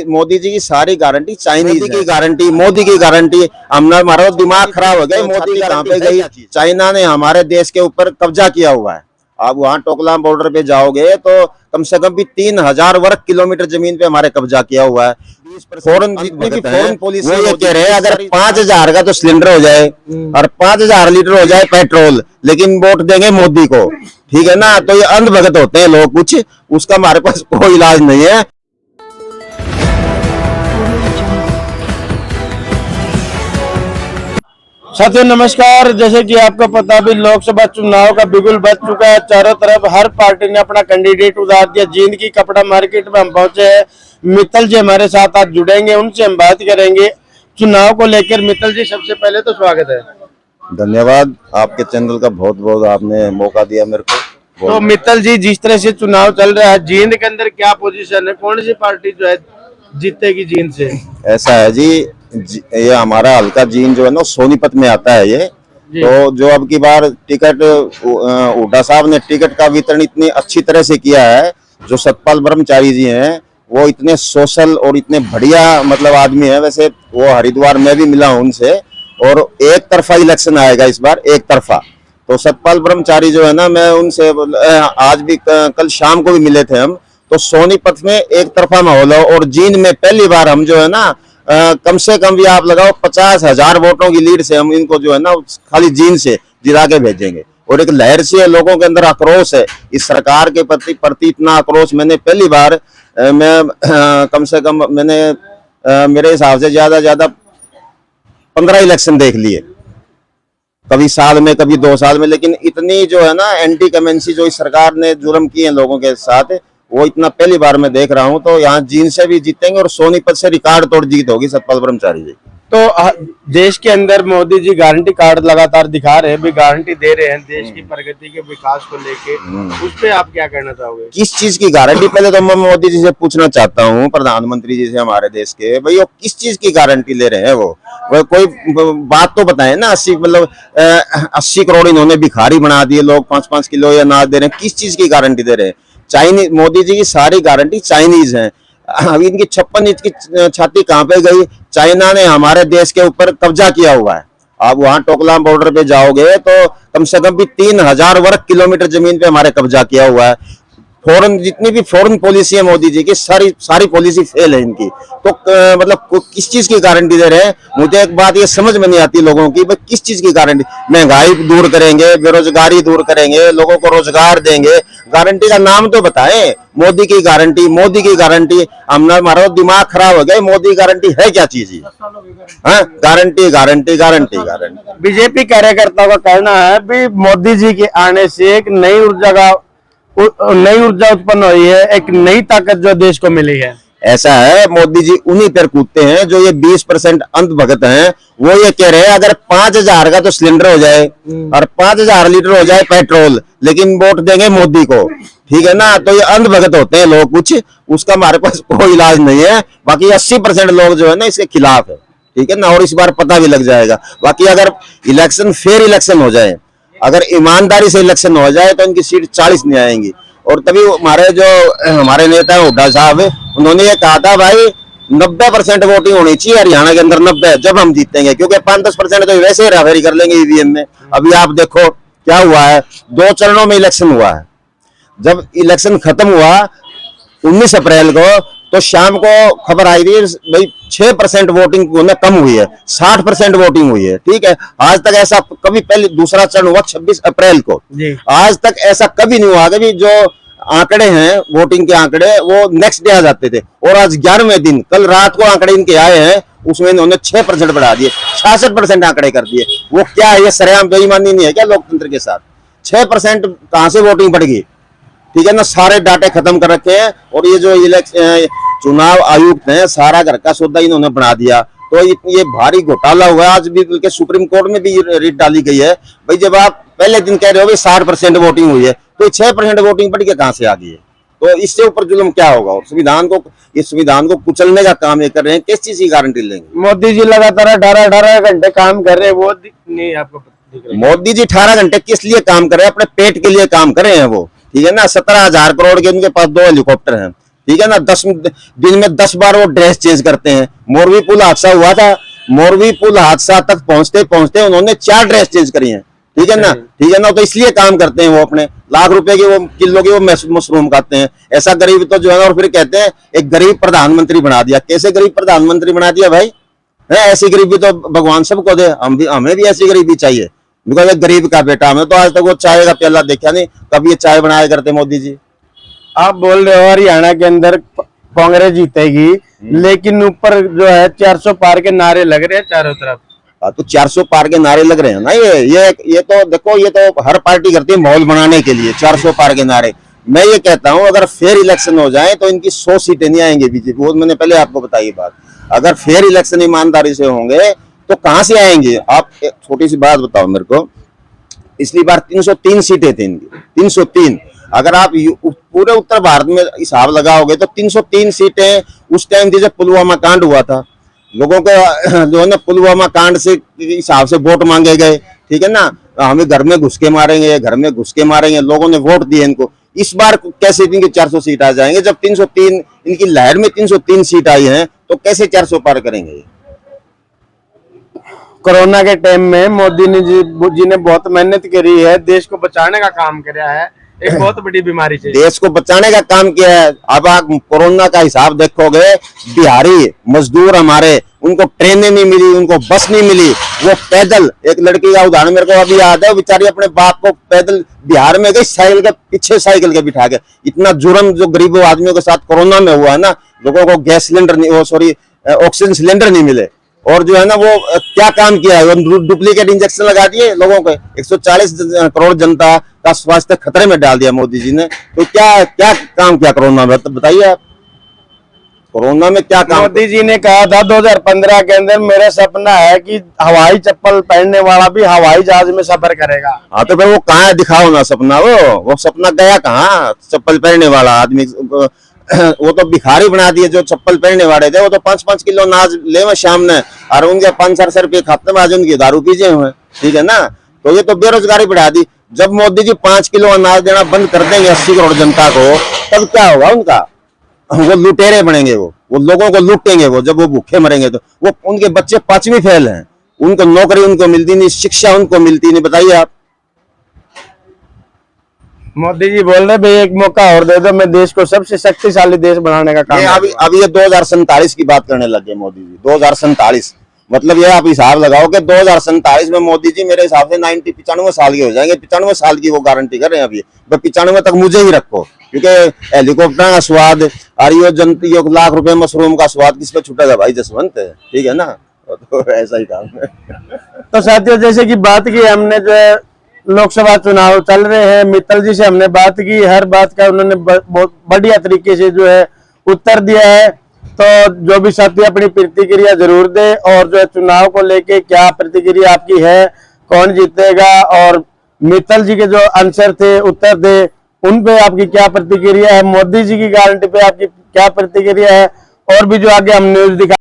मोदी जी की सारी guarantee Chinese की गारंटी, मोदी की गारंटी। हमारा दिमाग खराब हो गया, मोदी कहाँ पे गई। चाइना ने हमारे देश के ऊपर कब्जा किया हुआ है। आप वहाँ टोकलाम बॉर्डर पे जाओगे तो कम से कम भी 3000 वर्ग किलोमीटर जमीन पे हमारे कब्जा किया हुआ है। फॉरेन जितनी भी फॉरेन पॉलिसी वो ये कह रहे हैं अगर 5000 का तो सिलेंडर हो जाए और 5000 लीटर हो जाए पेट्रोल, लेकिन वोट देंगे मोदी को, ठीक है ना। तो ये अंधभगत होते हैं लोग कुछ, उसका हमारे पास कोई इलाज नहीं है। साथियों नमस्कार। जैसे कि आपको पता भी लोकसभा चुनाव का बिगुल बज चुका है। चारों तरफ हर पार्टी ने अपना कैंडिडेट उतार दिया। जींद की कपड़ा मार्केट में हम पहुंचे हैं। मित्तल जी हमारे साथ आज जुड़ेंगे, उनसे हम बात करेंगे चुनाव को लेकर। मित्तल जी सबसे पहले तो स्वागत है। धन्यवाद, आपके चैनल का बहुत बहुत आपने मौका दिया मेरे को। तो मित्तल जी जिस तरह से चुनाव चल रहा है, जींद के अंदर क्या पोजीशन है, कौन सी पार्टी जो है जीतेगी जींद से? ऐसा है जी, ये हमारा हल्का जींद जो है ना सोनीपत में आता है ये। तो जो अब की बार टिकट हुड्डा साहब ने टिकट का वितरण इतनी अच्छी तरह से किया है। जो सतपाल ब्रह्मचारी जी हैं वो इतने सोशल और इतने बढ़िया मतलब आदमी है। वैसे वो हरिद्वार में भी मिला हूं उनसे, और एक तरफा इलेक्शन आएगा इस बार, एक तरफा। तो सतपाल ब्रह्मचारी जो है ना, मैं उनसे आज भी कल शाम को भी मिले थे हम। तो सोनीपत में एक तरफा माहौल है और जींद में पहली बार हम जो है ना कम से कम भी आप लगाओ 50,000 वोटों की लीड से हम इनको जो है ना खाली जींद से जिता के भेजेंगे। और एक लहर सी है, लोगों के अंदर आक्रोश है इस सरकार के प्रति इतना आक्रोश मैंने पहली बार मैं कम से कम मैंने मेरे हिसाब से ज्यादा 15 इलेक्शन देख लिए, कभी साल में कभी 2 साल में। लेकिन इतनी जो है ना एंटी कमेंसी जो इस सरकार ने जुर्म किए हैं लोगों के साथ, वो इतना पहली बार मैं देख रहा हूं। तो यहाँ जींद से भी जीतेंगे और सोनीपत से रिकॉर्ड तोड़ जीत होगी सतपाल ब्रह्मचारी जी। तो देश के अंदर मोदी जी गारंटी कार्ड लगातार दिखा रहे हैं, भी गारंटी दे रहे हैं देश की प्रगति के विकास को लेके, उस पे आप क्या कहना चाहोगे? किस चीज की गारंटी? पहले तो मैं मोदी जी से पूछना चाहता हूँ, प्रधानमंत्री जी से हमारे देश के, भाई वो किस चीज की गारंटी ले रहे हैं? वो कोई बात तो बताए ना। 80 करोड़ इन्होंने भिखारी बना दिए, लोग 5-5 किलो या अनाज दे रहे हैं। किस चीज की गारंटी दे रहे हैं? चाइनीज, मोदी जी की सारी गारंटी चाइनीज है। अभी इनकी 56 इंच की छाती कहाँ पे गई? चाइना ने हमारे देश के ऊपर कब्जा किया हुआ है। आप वहाँ टोकलाम बॉर्डर पे जाओगे तो कम से कम भी 3000 वर्ग किलोमीटर जमीन पे हमारे कब्जा किया हुआ है। फॉरेन जितनी भी फॉरेन पॉलिसी है मोदी जी की, सारी पॉलिसी फेल है इनकी। तो मतलब किस चीज की गारंटी दे रहे हैं? मुझे एक बात ये समझ में नहीं आती लोगों की, भाई किस चीज की गारंटी? महंगाई दूर करेंगे, बेरोजगारी दूर करेंगे, लोगों को रोजगार देंगे। गारंटी का नाम तो बताएं। मोदी की गारंटी, मोदी की गारंटी। हमारा दिमाग खराब हो गया, मोदी गारंटी है क्या चीज? हाँ, guarantee guarantee guarantee guarantee. BJP कार्यकर्ताओं का कहना है भी मोदी जी के आने से एक नई ऊर्जा उत्पन्न हुई है, एक नई ताकत जो देश को मिली है। ऐसा है, मोदी जी उन्हीं पर कूदते हैं जो ये 20% अंधभगत हैं। वो ये कह रहे हैं अगर 5000 का तो सिलेंडर हो जाए और 5000 लीटर हो जाए पेट्रोल, लेकिन वोट देंगे मोदी को, ठीक है ना। तो ये अंधभगत होते हैं लोग कुछ, उसका हमारे पास कोई इलाज नहीं है। बाकी 80% लोग जो है ना इसके खिलाफ है, ठीक है ना। और इस बार पता भी लग जाएगा। बाकी अगर इलेक्शन फेयर इलेक्शन हो जाए, अगर ईमानदारी से इलेक्शन हो जाए तो इनकी सीट 40 नहीं आएंगी। और तभी हमारे नेता है हुड्डा साहब, उन्होंने ये कहा था भाई 90% वोटिंग होनी चाहिए हरियाणा के अंदर, 90 जब हम जीतेंगे, क्योंकि 5-10% तो वैसे ही राफेरी कर लेंगे ईवीएम में। अभी आप देखो क्या हुआ है, 2 चरणों में इलेक्शन हुआ है। जब इलेक्शन खत्म हुआ 19 अप्रैल को, तो शाम को खबर आई थी भाई 6% वोटिंग कम हुई है, 60% वोटिंग हुई है, ठीक है। आज तक ऐसा कभी, पहले दूसरा चरण हुआ 26 अप्रैल को, आज तक ऐसा कभी नहीं हुआ। कभी जो आंकड़े हैं वोटिंग के आंकड़े वो नेक्स्ट डे आ जाते थे, और आज 11वें दिन कल रात को आंकड़े इनके आए हैं, उसमें इन्होंने 6% बढ़ा दिए, 66% आंकड़े कर दिए। वो क्या है? ये सरेआम बेईमानी नहीं है क्या लोकतंत्र के साथ? 6% कहां से वोटिंग बढ़ गई, ठीक है ना। सारे डाटे खत्म कर रखे हैं। और ये जो चुनाव आयुक्त हैं, सारा घर का सौदा इन्होंने बना दिया। तो ये भारी घोटाला हुआ है। आज भी बल्कि सुप्रीम कोर्ट में भी रिट डाली गई है। भाई जब आप पहले दिन कह रहे हो 60% वोटिंग हुई है, तो 6% वोटिंग बढ़ के कहां से आ गई है? तो इससे ऊपर जुल्म क्या होगा? और संविधान को कुचलने का काम ये कर रहे हैं। किस चीज की गारंटी लेंगे? मोदी जी लगातार 18 घंटे काम कर रहे हैं, वो नहीं आपको दिख रहा? मोदी जी 18 घंटे किस लिए काम कर रहे हैं? अपने पेट के लिए काम कर रहे हैं वो, ठीक है ना। 17,000 करोड़ के उनके पास 2 हेलीकॉप्टर हैं, ठीक है ना। 10 दिन में 10 बार वो ड्रेस चेंज करते हैं। मोरवी पुल हादसा हुआ था, मोरवी पुल हादसा तक पहुंचते पहुंचते उन्होंने 4 ड्रेस चेंज करी हैं, ठीक है ना, ठीक है ना। तो इसलिए काम करते हैं वो, अपने लाख रुपए की वो किलो की वो मशरूम खाते हैं। ऐसा गरीब तो जो है ना, और फिर कहते हैं एक गरीब प्रधानमंत्री बना दिया। कैसे गरीब प्रधानमंत्री बना दिया भाई? है ऐसी गरीबी तो भगवान सबको दे, हमें भी ऐसी गरीबी चाहिए। बिकॉज एक गरीब का बेटा, हमें तो आज तक वो चाय का प्याला देखा नहीं, कभी ये चाय बनाया करते मोदी जी। आप बोल रहे हो हरियाणा के अंदर कांग्रेस जीतेगी, लेकिन ऊपर जो है 400 पार के नारे लग रहे हैं चारों तरफ। तो 400 पार के नारे लग रहे हैं ना, ये तो देखो, ये तो हर पार्टी करती है माहौल बनाने के लिए 400 पार के नारे। मैं ये कहता हूं अगर फेयर इलेक्शन हो जाए तो इनकी 100 सीटें नहीं आएंगी बीजेपी, वो मैंने पहले आपको बताई बात। अगर फेयर इलेक्शन ईमानदारी से होंगे तो कहां से आएंगे? आप एक छोटी सी बात बताओ मेरे को, पिछली बार 303 सीटें थी इनकी, 303। अगर आप पूरे उत्तर भारत में हिसाब लगाओगे तो 303 सीटें उस टाइम थी जब पुलवामा कांड हुआ था। लोगों को जो है ना पुलवामा कांड से हिसाब से वोट मांगे गए, ठीक है ना, हमें घर में घुस के मारेंगे, घर में घुस के मारेंगे, लोगों ने वोट दिए इनको। इस बार कैसे इनके 400 सीट आ जाएंगे? जब 303 इनकी लहर में 303 सीट आई हैं तो कैसे 400 पार करेंगे? कोरोना के टाइम में मोदी जी ने बहुत मेहनत करी है, देश को बचाने का काम किया है एक बहुत बड़ी बीमारी से, देश को बचाने का काम किया है। अब आप कोरोना का हिसाब देखोगे, बिहारी मजदूर हमारे, उनको ट्रेनें नहीं मिली, उनको बस नहीं मिली, वो पैदल, एक लड़की का उदाहरण मेरे को अभी याद है, बेचारी अपने बाप को पैदल बिहार में गई, साइकिल के पीछे साइकिल के बिठा के। इतना जुर्म जो गरीबों आदमियों के साथ कोरोना में हुआ है ना, लोगों को गैस सिलेंडर नहीं, ऑक्सीजन सिलेंडर नहीं मिले, और जो है ना वो क्या काम किया है, वो डुप्लीकेट इंजेक्शन लगा दिए लोगों को। 140 करोड़ जनता का स्वास्थ्य खतरे में डाल दिया मोदी जी ने। तो क्या क्या काम किया कोरोना में, बताइए आप, कोरोना में क्या काम? मोदी जी ने कहा था 2015 के अंदर, मेरा सपना है कि हवाई चप्पल पहनने वाला भी हवाई जहाज में सफर करेगा। हाँ तो फिर वो कहाँ है, दिखाओ ना सपना, वो सपना गया कहाँ? चप्पल पहनने वाला आदमी वो तो भिखारी बना दिए। जो चप्पल पहनने वाले थे वो तो 5-5 किलो अनाज ले शाम ने, और उनके 500 रुपये खाते में आज उनकी दारू पीजे हुए, ठीक है ना। तो ये तो बेरोजगारी बढ़ा दी। जब मोदी जी 5 किलो अनाज देना बंद कर देंगे 80 करोड़ जनता को, तब क्या होगा उनका? वो लुटेरे बनेंगे, वो लोगों को लूटेंगे। वो जब वो भूखे मरेंगे तो वो, उनके बच्चे 5वीं फेल हैं, उनको नौकरी उनको मिलती नहीं, शिक्षा उनको मिलती नहीं। बताइए आप। मोदी जी बोल रहे भाई एक मौका और दे दो, मैं देश को सबसे शक्तिशाली देश बनाने का काम। अभी ये 2047 की बात करने लगे मोदी जी। 2047 मतलब ये आप हिसाब लगाओ कि 2047 में मोदी जी मेरे हिसाब से 95 साल के हो जाएंगे। 95 साल की वो गारंटी कर रहे हैं अभी। 95 तक मुझे ही रखो, क्योंकि हेलीकॉप्टर का स्वाद और ये लाख रुपए मशरूम का स्वाद किस पे छूटेगा भाई जसवंत, ठीक है ना। तो ऐसा ही काम है। तो साथियों, जैसे कि बात की हमने, जो है लोकसभा चुनाव चल रहे हैं, मित्तल जी से हमने बात की, हर बात का उन्होंने बहुत बढ़िया तरीके से जो है उत्तर दिया है। तो जो भी साथी अपनी प्रतिक्रिया जरूर दे, और जो है चुनाव को लेके क्या प्रतिक्रिया आपकी है, कौन जीतेगा, और मित्तल जी के जो आंसर थे, उत्तर दे, उन पे आपकी क्या प्रतिक्रिया है, मोदी जी की गारंटी पे आपकी क्या प्रतिक्रिया है, और भी जो आगे हम न्यूज दिखा